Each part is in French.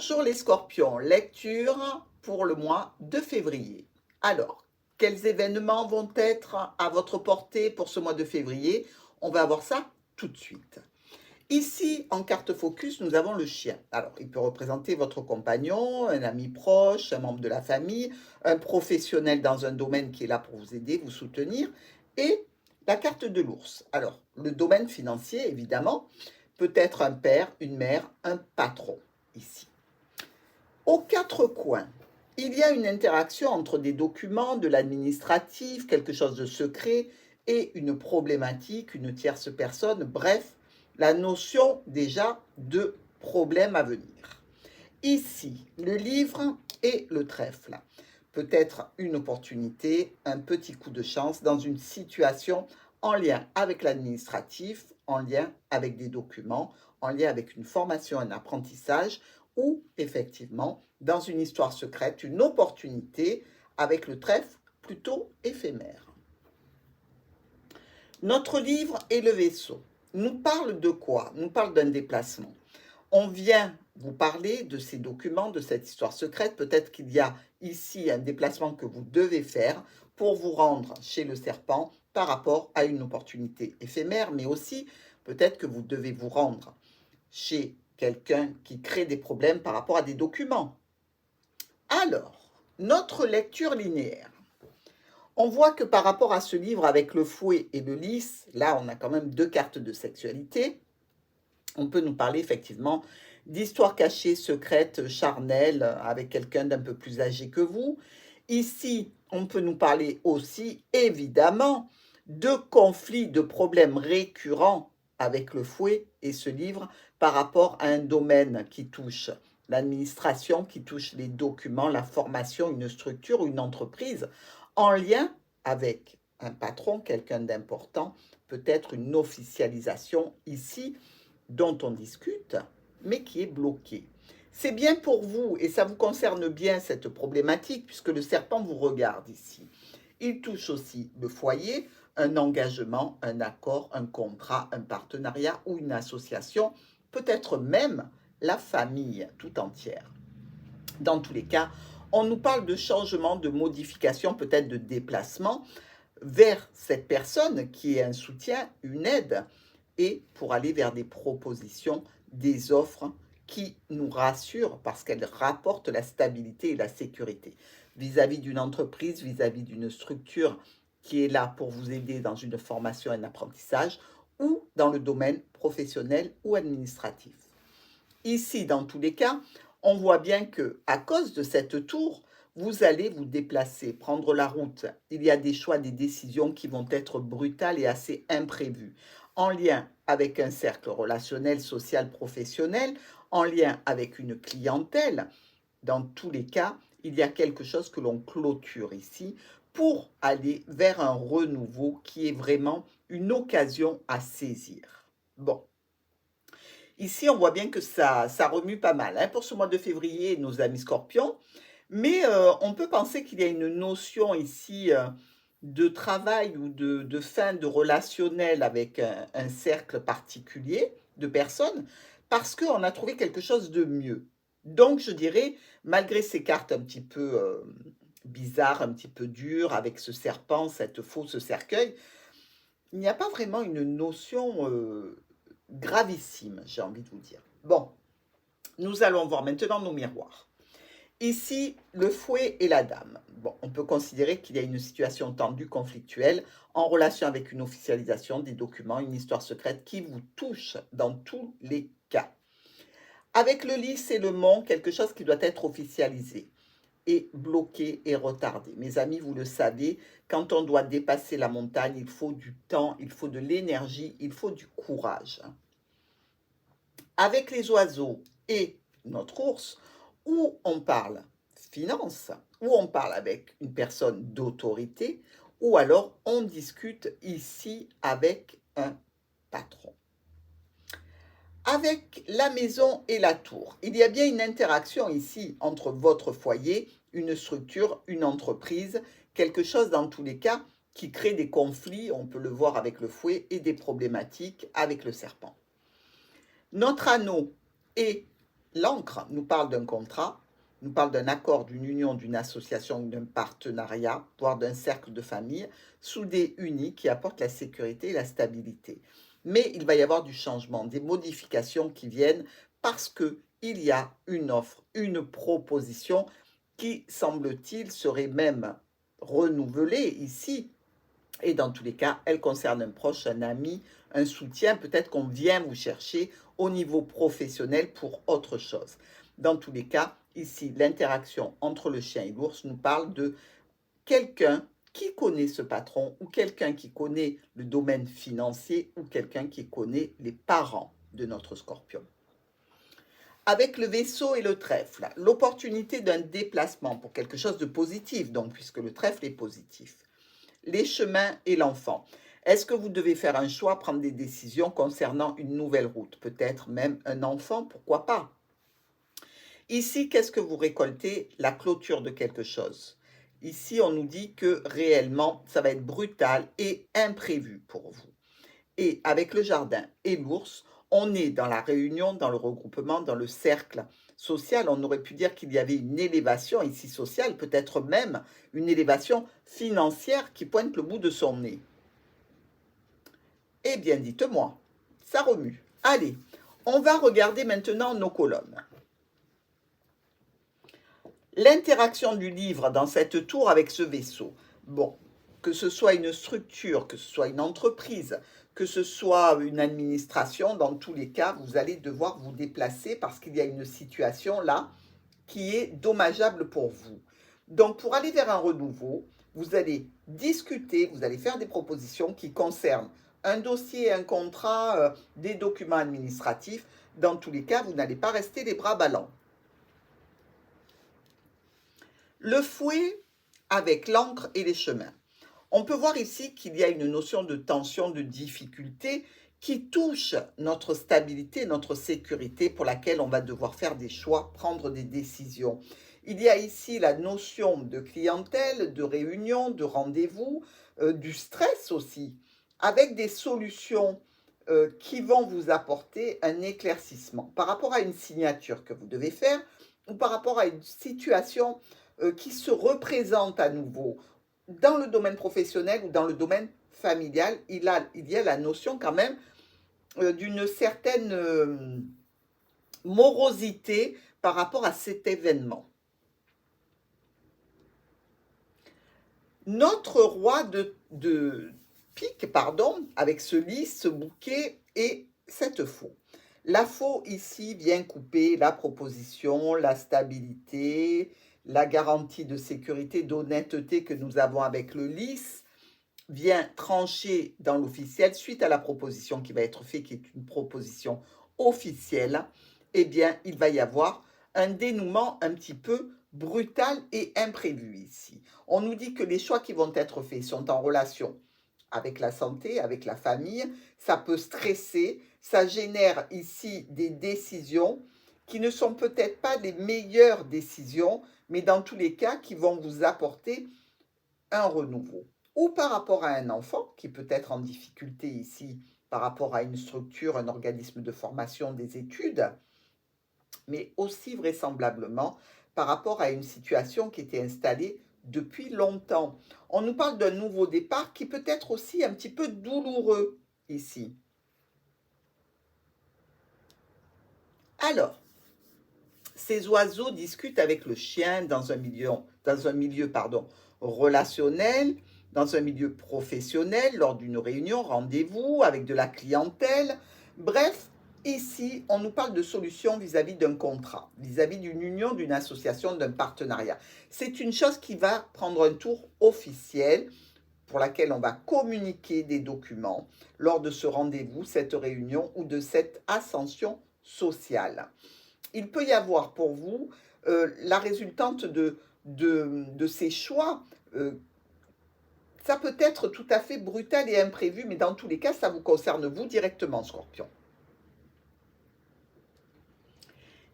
Bonjour les scorpions, lecture pour le mois de février. Alors, quels événements vont être à votre portée pour ce mois de février? On va voir ça tout de suite. Ici, en carte focus, nous avons le chien. Alors, il peut représenter votre compagnon, un ami proche, un membre de la famille, un professionnel dans un domaine qui est là pour vous aider, vous soutenir, et la carte de l'ours. Alors, le domaine financier, évidemment, peut être un père, une mère, un patron, ici. Aux quatre coins, il y a une interaction entre des documents, de l'administratif, quelque chose de secret, et une problématique, une tierce personne, bref, la notion déjà de problème à venir. Ici, le livre et le trèfle. Peut-être une opportunité, un petit coup de chance dans une situation en lien avec l'administratif, en lien avec des documents, en lien avec une formation, un apprentissage, ou effectivement dans une histoire secrète, une opportunité avec le trèfle plutôt éphémère. Notre livre et le vaisseau nous parle de quoi? Nous parle d'un déplacement. On vient vous parler de ces documents, de cette histoire secrète. Peut-être qu'il y a ici un déplacement que vous devez faire pour vous rendre chez le serpent par rapport à une opportunité éphémère, mais aussi peut-être que vous devez vous rendre chez quelqu'un qui crée des problèmes par rapport à des documents. Alors, notre lecture linéaire. On voit que par rapport à ce livre avec le fouet et le lys, là on a quand même deux cartes de sexualité. On peut nous parler effectivement d'histoires cachées, secrètes, charnelles, avec quelqu'un d'un peu plus âgé que vous. Ici, on peut nous parler aussi, évidemment, de conflits, de problèmes récurrents avec le fouet et ce livre par rapport à un domaine qui touche l'administration, qui touche les documents, la formation, une structure, une entreprise, en lien avec un patron, quelqu'un d'important, peut-être une officialisation ici dont on discute, mais qui est bloqué. C'est bien pour vous et ça vous concerne bien cette problématique puisque le serpent vous regarde ici. Il touche aussi le foyer, un engagement, un accord, un contrat, un partenariat ou une association, peut-être même la famille tout entière. Dans tous les cas, on nous parle de changement, de modification, peut-être de déplacement vers cette personne qui est un soutien, une aide, et pour aller vers des propositions, des offres qui nous rassurent parce qu'elles rapportent la stabilité et la sécurité vis-à-vis d'une entreprise, vis-à-vis d'une structure qui est là pour vous aider dans une formation et un apprentissage ou dans le domaine professionnel ou administratif. Ici, dans tous les cas, on voit bien que à cause de cette tour, vous allez vous déplacer, prendre la route. Il y a des choix, des décisions qui vont être brutales et assez imprévues, en lien avec un cercle relationnel, social, professionnel, en lien avec une clientèle. Dans tous les cas, il y a quelque chose que l'on clôture ici pour aller vers un renouveau qui est vraiment une occasion à saisir. Bon. Ici, on voit bien que ça remue pas mal hein, pour ce mois de février, nos amis scorpions. Mais on peut penser qu'il y a une notion ici de travail ou de fin de relationnel avec un cercle particulier de personnes parce qu'on a trouvé quelque chose de mieux. Donc, je dirais, malgré ces cartes un petit peu bizarres, un petit peu dures, avec ce serpent, cette fausse cercueil, il n'y a pas vraiment une notion gravissime, j'ai envie de vous dire. Bon, nous allons voir maintenant nos miroirs. Ici, le fouet et la dame. Bon, on peut considérer qu'il y a une situation tendue, conflictuelle, en relation avec une officialisation des documents, une histoire secrète qui vous touche dans tous les cas. Avec le lys et le mont, quelque chose qui doit être officialisé et bloqué et retardé. Mes amis, vous le savez, quand on doit dépasser la montagne, il faut du temps, il faut de l'énergie, il faut du courage. Avec les oiseaux et notre ours, où on parle finance, où on parle avec une personne d'autorité, ou alors on discute ici avec un patron. Avec la maison et la tour, il y a bien une interaction ici entre votre foyer, une structure, une entreprise, quelque chose dans tous les cas qui crée des conflits, on peut le voir avec le fouet, et des problématiques avec le serpent. Notre anneau et L'encre nous parle d'un contrat, nous parle d'un accord, d'une union, d'une association, d'un partenariat, voire d'un cercle de famille soudé, uni, qui apporte la sécurité et la stabilité. Mais il va y avoir du changement, des modifications qui viennent parce qu'il y a une offre, une proposition qui, semble-t-il, serait même renouvelée ici. Et dans tous les cas, elle concerne un proche, un ami, un soutien. Peut-être qu'on vient vous chercher au niveau professionnel pour autre chose. Dans tous les cas, ici, l'interaction entre le chien et l'ours nous parle de quelqu'un qui connaît ce patron ou quelqu'un qui connaît le domaine financier ou quelqu'un qui connaît les parents de notre scorpion. Avec le vaisseau et le trèfle, l'opportunité d'un déplacement pour quelque chose de positif, donc puisque le trèfle est positif. Les chemins et l'enfant. Est-ce que vous devez faire un choix, prendre des décisions concernant une nouvelle route, peut-être même un enfant, pourquoi pas? Ici, qu'est-ce que vous récoltez? La clôture de quelque chose. Ici, on nous dit que réellement, ça va être brutal et imprévu pour vous. Et avec le jardin et l'ours, on est dans la réunion, dans le regroupement, dans le cercle social. On aurait pu dire qu'il y avait une élévation ici sociale, peut-être même une élévation financière qui pointe le bout de son nez. Eh bien, dites-moi, ça remue. Allez, on va regarder maintenant nos colonnes. L'interaction du livre dans cette tour avec ce vaisseau. Bon, que ce soit une structure, que ce soit une entreprise, que ce soit une administration, dans tous les cas, vous allez devoir vous déplacer parce qu'il y a une situation là qui est dommageable pour vous. Donc, pour aller vers un renouveau, vous allez discuter, vous allez faire des propositions qui concernent un dossier, un contrat, des documents administratifs. Dans tous les cas, vous n'allez pas rester les bras ballants. Le fouet avec l'encre et les chemins. On peut voir ici qu'il y a une notion de tension, de difficulté qui touche notre stabilité, notre sécurité pour laquelle on va devoir faire des choix, prendre des décisions. Il y a ici la notion de clientèle, de réunion, de rendez-vous, du stress aussi, avec des solutions qui vont vous apporter un éclaircissement par rapport à une signature que vous devez faire ou par rapport à une situation qui se représente à nouveau dans le domaine professionnel ou dans le domaine familial. Il y a la notion quand même d'une certaine morosité par rapport à cet événement. Notre roi de pique, pardon, avec ce lys, ce bouquet et cette faux. La faux ici vient couper la proposition, la stabilité, la garantie de sécurité, d'honnêteté que nous avons avec le lys, vient trancher dans l'officiel suite à la proposition qui va être faite, qui est une proposition officielle. Eh bien, il va y avoir un dénouement un petit peu brutal et imprévu ici. On nous dit que les choix qui vont être faits sont en relation avec la santé, avec la famille. Ça peut stresser, ça génère ici des décisions qui ne sont peut-être pas les meilleures décisions, mais dans tous les cas qui vont vous apporter un renouveau. Ou par rapport à un enfant qui peut être en difficulté ici par rapport à une structure, un organisme de formation, des études, mais aussi vraisemblablement par rapport à une situation qui était installée depuis longtemps. On nous parle d'un nouveau départ qui peut être aussi un petit peu douloureux ici. Alors, ces oiseaux discutent avec le chien dans un milieu relationnel, dans un milieu professionnel, lors d'une réunion, rendez-vous, avec de la clientèle. Bref, ici, on nous parle de solutions vis-à-vis d'un contrat, vis-à-vis d'une union, d'une association, d'un partenariat. C'est une chose qui va prendre un tour officiel pour laquelle on va communiquer des documents lors de ce rendez-vous, cette réunion ou de cette ascension sociale. Il peut y avoir pour vous la résultante de ces choix. Ça peut être tout à fait brutal et imprévu, mais dans tous les cas, ça vous concerne vous directement, Scorpion.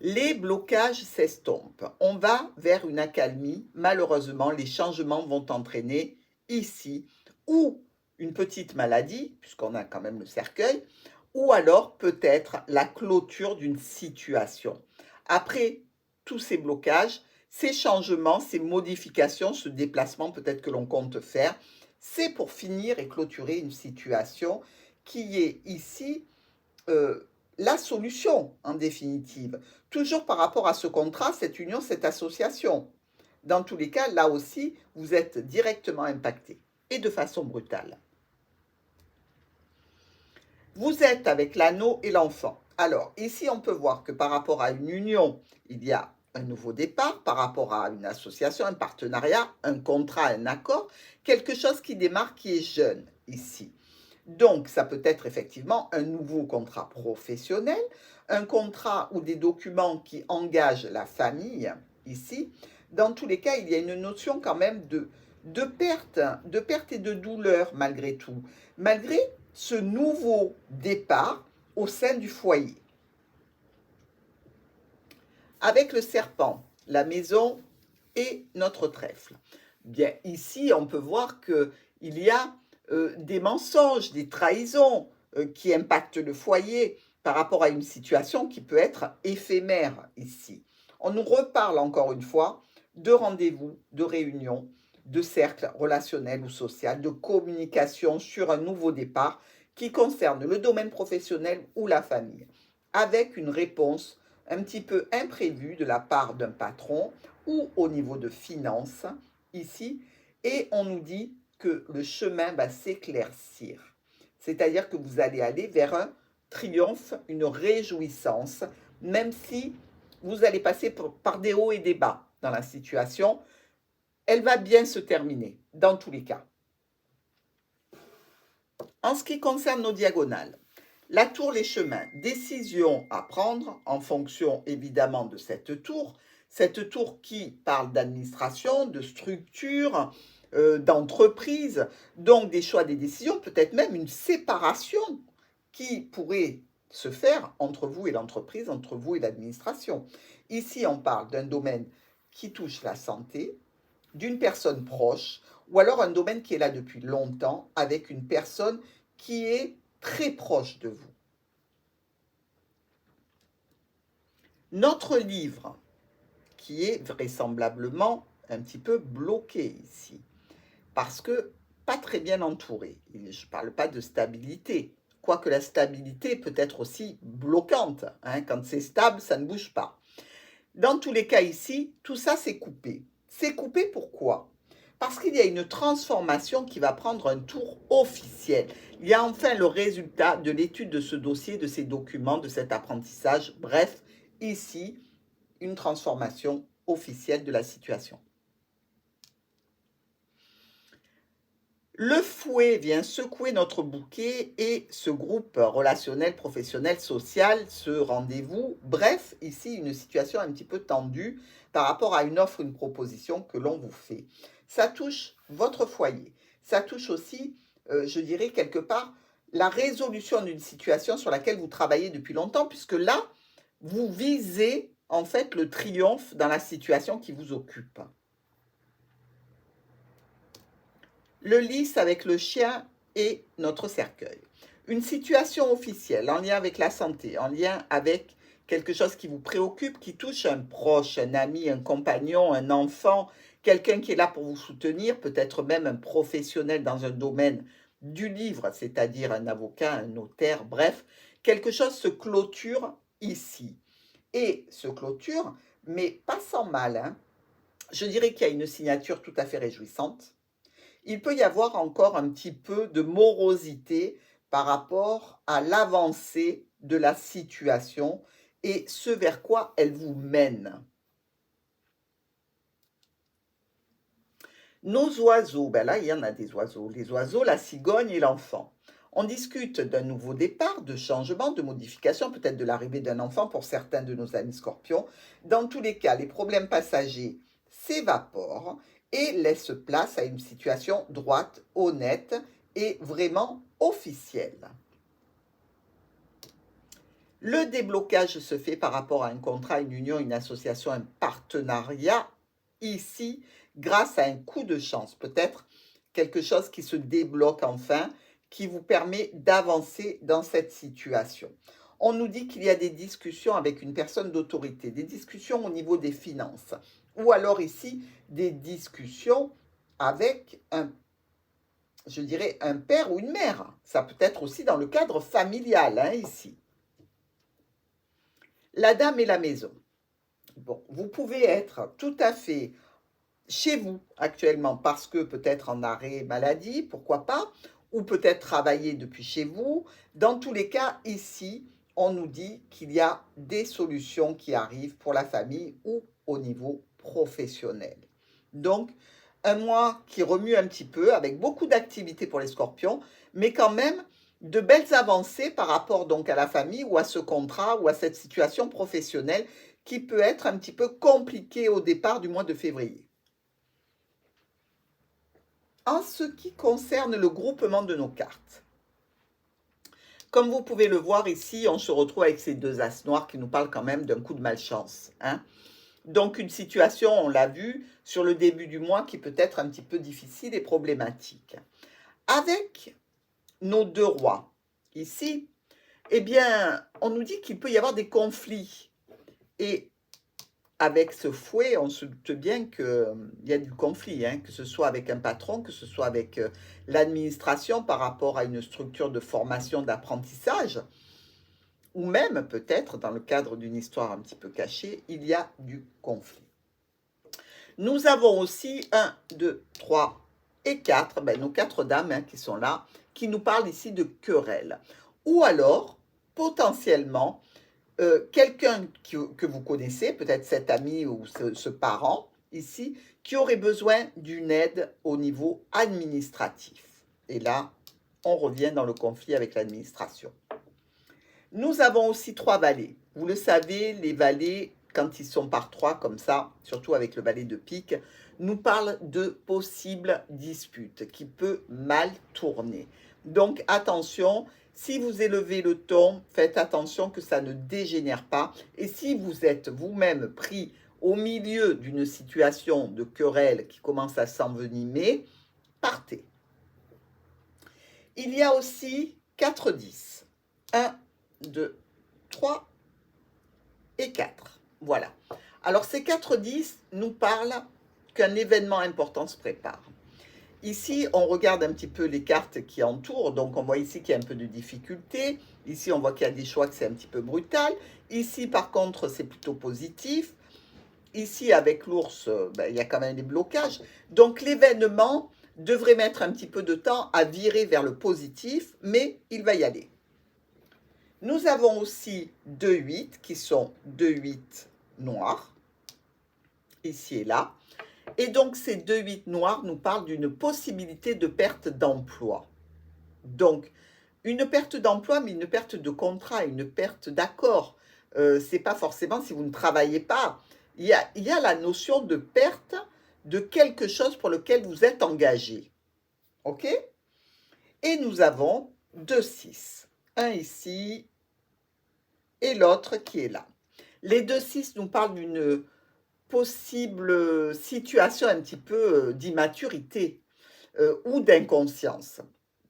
Les blocages s'estompent. On va vers une accalmie. Malheureusement, les changements vont entraîner ici ou une petite maladie, puisqu'on a quand même le cercueil, ou alors peut-être la clôture d'une situation. Après tous ces blocages, ces changements, ces modifications, ce déplacement peut-être que l'on compte faire, c'est pour finir et clôturer une situation qui est ici la solution en définitive. Toujours par rapport à ce contrat, cette union, cette association. Dans tous les cas, là aussi, vous êtes directement impacté et de façon brutale. Vous êtes avec l'anneau et l'enfant. Alors, ici, on peut voir que par rapport à une union, il y a un nouveau départ, par rapport à une association, un partenariat, un contrat, un accord, quelque chose qui démarre, qui est jeune ici. Donc, ça peut être effectivement un nouveau contrat professionnel, un contrat ou des documents qui engagent la famille ici. Dans tous les cas, il y a une notion quand même de perte et de douleur malgré tout, malgré ce nouveau départ au sein du foyer. Avec le serpent, la maison et notre trèfle. Bien, ici, on peut voir qu'il y a des mensonges, des trahisons qui impactent le foyer par rapport à une situation qui peut être éphémère ici. On nous reparle encore une fois de rendez-vous, de réunions, de cercles relationnels ou sociaux, de communication sur un nouveau départ qui concerne le domaine professionnel ou la famille, avec une réponse un petit peu imprévue de la part d'un patron ou au niveau de finances ici, et on nous dit que le chemin va s'éclaircir. C'est-à-dire que vous allez aller vers un triomphe, une réjouissance, même si vous allez passer par des hauts et des bas dans la situation, elle va bien se terminer, dans tous les cas. En ce qui concerne nos diagonales, la tour, les chemins, décision à prendre en fonction évidemment de cette tour qui parle d'administration, de structure, d'entreprise, donc des choix, des décisions, peut-être même une séparation qui pourrait se faire entre vous et l'entreprise, entre vous et l'administration. Ici, on parle d'un domaine qui touche la santé, d'une personne proche, ou alors un domaine qui est là depuis longtemps avec une personne qui est très proche de vous. Notre livre, qui est vraisemblablement un petit peu bloqué ici, parce que pas très bien entouré. Je ne parle pas de stabilité, quoique la stabilité peut être aussi bloquante. Hein. Quand c'est stable, ça ne bouge pas. Dans tous les cas ici, tout ça c'est coupé. C'est coupé pourquoi ? Parce qu'il y a une transformation qui va prendre un tour officiel. Il y a enfin le résultat de l'étude de ce dossier, de ces documents, de cet apprentissage. Bref, ici, une transformation officielle de la situation. Le fouet vient secouer notre bouquet et ce groupe relationnel, professionnel, social, ce rendez-vous. Bref, ici, une situation un petit peu tendue par rapport à une offre, une proposition que l'on vous fait. Ça touche votre foyer. Ça touche aussi, je dirais, quelque part, la résolution d'une situation sur laquelle vous travaillez depuis longtemps, puisque là, vous visez en fait le triomphe dans la situation qui vous occupe. Le lys avec le chien et notre cercueil. Une situation officielle en lien avec la santé, en lien avec quelque chose qui vous préoccupe, qui touche un proche, un ami, un compagnon, un enfant, quelqu'un qui est là pour vous soutenir, peut-être même un professionnel dans un domaine du livre, c'est-à-dire un avocat, un notaire, bref, quelque chose se clôture ici. Et se clôture, mais pas sans mal. Hein. Je dirais qu'il y a une signature tout à fait réjouissante. Il peut y avoir encore un petit peu de morosité par rapport à l'avancée de la situation et ce vers quoi elle vous mène. Nos oiseaux, ben là il y en a des oiseaux, les oiseaux, la cigogne et l'enfant. On discute d'un nouveau départ, de changement, de modification, peut-être de l'arrivée d'un enfant pour certains de nos amis scorpions. Dans tous les cas, les problèmes passagers s'évaporent et laissent place à une situation droite, honnête et vraiment officielle. Le déblocage se fait par rapport à un contrat, une union, une association, un partenariat, ici, grâce à un coup de chance, peut-être quelque chose qui se débloque enfin, qui vous permet d'avancer dans cette situation. On nous dit qu'il y a des discussions avec une personne d'autorité, des discussions au niveau des finances, ou alors ici, des discussions avec je dirais, un père ou une mère. Ça peut être aussi dans le cadre familial, hein, ici. La dame et la maison. Bon, vous pouvez être tout à fait chez vous actuellement parce que peut-être en arrêt maladie, pourquoi pas, ou peut-être travailler depuis chez vous. Dans tous les cas, ici, on nous dit qu'il y a des solutions qui arrivent pour la famille ou au niveau professionnel. Donc, un mois qui remue un petit peu, avec beaucoup d'activités pour les scorpions, mais quand même de belles avancées par rapport donc à la famille ou à ce contrat ou à cette situation professionnelle qui peut être un petit peu compliquée au départ du mois de février. En ce qui concerne le groupement de nos cartes, comme vous pouvez le voir ici, on se retrouve avec ces deux as noirs qui nous parlent quand même d'un coup de malchance, hein. Donc une situation, on l'a vu, sur le début du mois qui peut être un petit peu difficile et problématique. Avec nos deux rois, ici, eh bien, on nous dit qu'il peut y avoir des conflits. Et avec ce fouet, on se doute bien qu'il y a du conflit, hein, que ce soit avec un patron, que ce soit avec l'administration par rapport à une structure de formation, d'apprentissage, ou même peut-être dans le cadre d'une histoire un petit peu cachée, il y a du conflit. Nous avons aussi 1, 2, 3 et 4, nos 4 dames hein, qui sont là, qui nous parlent ici de querelle. Ou alors, potentiellement, quelqu'un que vous connaissez, peut-être cet ami ou ce parent ici, qui aurait besoin d'une aide au niveau administratif. Et là, on revient dans le conflit avec l'administration. Nous avons aussi 3 valets. Vous le savez, les valets, quand ils sont par 3 comme ça, surtout avec le valet de pique, nous parlent de possibles disputes qui peut mal tourner. Donc attention, si vous élevez le ton, faites attention que ça ne dégénère pas. Et si vous êtes vous-même pris au milieu d'une situation de querelle qui commence à s'envenimer, partez. Il y a aussi 4 10. 1, 2, 3 et 4. Voilà. Alors ces 4 10 nous parlent qu'un événement important se prépare. Ici, on regarde un petit peu les cartes qui entourent. Donc, on voit ici qu'il y a un peu de difficulté. Ici, on voit qu'il y a des choix, que c'est un petit peu brutal. Ici, par contre, c'est plutôt positif. Ici, avec l'ours, il y a quand même des blocages. Donc, l'événement devrait mettre un petit peu de temps à virer vers le positif, mais il va y aller. Nous avons aussi 2 8 qui sont 2 8 noirs, ici et là. Et donc, ces 2 8 noirs nous parlent d'une possibilité de perte d'emploi. Donc, une perte d'emploi, mais une perte de contrat, une perte d'accord. Ce n'est pas forcément si vous ne travaillez pas. Il y a la notion de perte de quelque chose pour lequel vous êtes engagé. OK? Et nous avons 2 6. Un ici et l'autre qui est là. Les 2 6 nous parlent d'une possible situation un petit peu d'immaturité ou d'inconscience.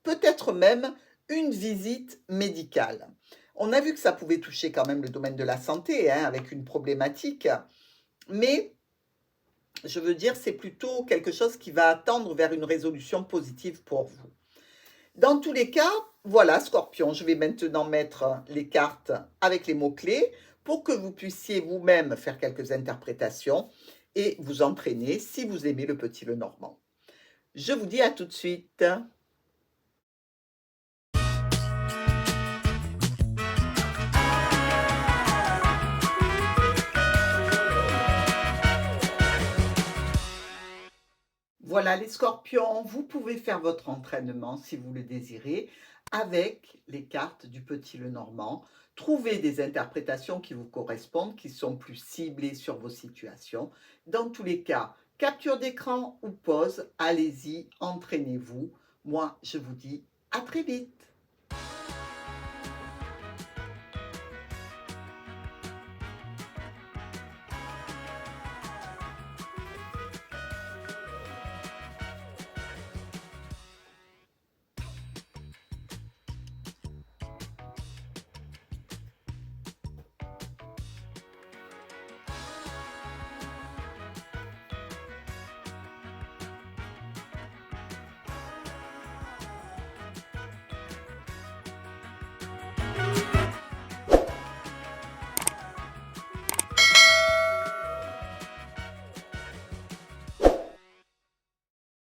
Peut-être même une visite médicale. On a vu que ça pouvait toucher quand même le domaine de la santé, hein, avec une problématique, mais je veux dire, c'est plutôt quelque chose qui va tendre vers une résolution positive pour vous. Dans tous les cas, voilà, Scorpion, je vais maintenant mettre les cartes avec les mots-clés pour que vous puissiez vous-même faire quelques interprétations et vous entraîner si vous aimez le Petit Lenormand. Je vous dis à tout de suite. Voilà les scorpions, vous pouvez faire votre entraînement si vous le désirez avec les cartes du Petit Lenormand. Trouvez des interprétations qui vous correspondent, qui sont plus ciblées sur vos situations. Dans tous les cas, capture d'écran ou pause, allez-y, entraînez-vous. Moi, je vous dis à très vite.